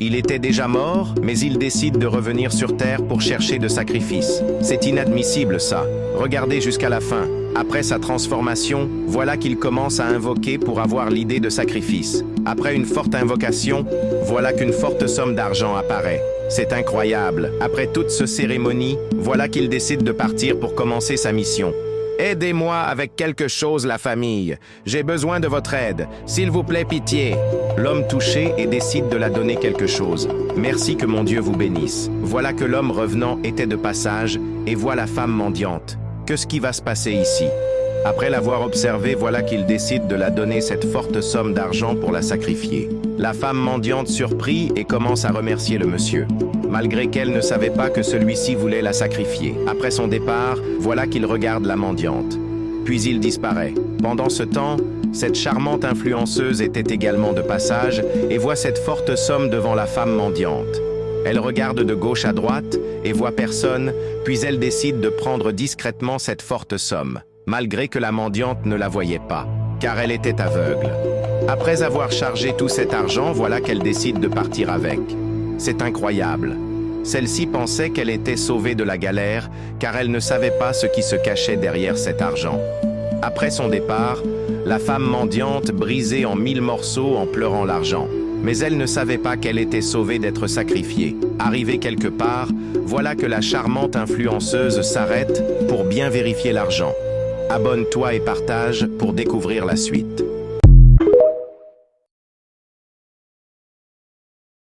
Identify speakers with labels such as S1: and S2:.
S1: Il était déjà mort, mais il décide de revenir sur Terre pour chercher de sacrifices. C'est inadmissible ça. Regardez jusqu'à la fin. Après sa transformation, voilà qu'il commence à invoquer pour avoir l'idée de sacrifice. Après une forte invocation, voilà qu'une forte somme d'argent apparaît. C'est incroyable. Après toute cette cérémonie, voilà qu'il décide de partir pour commencer sa mission. Aidez-moi avec quelque chose, la famille. J'ai besoin de votre aide. S'il vous plaît, pitié. L'homme touché et décide de la donner quelque chose. Merci, que mon Dieu vous bénisse. Voilà que l'homme revenant était de passage et voit la femme mendiante. Qu'est-ce qui va se passer ici? Après l'avoir observée, voilà qu'il décide de la donner cette forte somme d'argent pour la sacrifier. La femme mendiante surprit et commence à remercier le monsieur, malgré qu'elle ne savait pas que celui-ci voulait la sacrifier. Après son départ, voilà qu'il regarde la mendiante. Puis il disparaît. Pendant ce temps, cette charmante influenceuse était également de passage et voit cette forte somme devant la femme mendiante. Elle regarde de gauche à droite et voit personne, puis elle décide de prendre discrètement cette forte somme, malgré que la mendiante ne la voyait pas, car elle était aveugle. Après avoir chargé tout cet argent, voilà qu'elle décide de partir avec. C'est incroyable. Celle-ci pensait qu'elle était sauvée de la galère, car elle ne savait pas ce qui se cachait derrière cet argent. Après son départ, la femme mendiante brisait en 1000 morceaux en pleurant l'argent. Mais elle ne savait pas qu'elle était sauvée d'être sacrifiée. Arrivée quelque part, voilà que la charmante influenceuse s'arrête pour bien vérifier l'argent. Abonne-toi et partage pour découvrir la suite.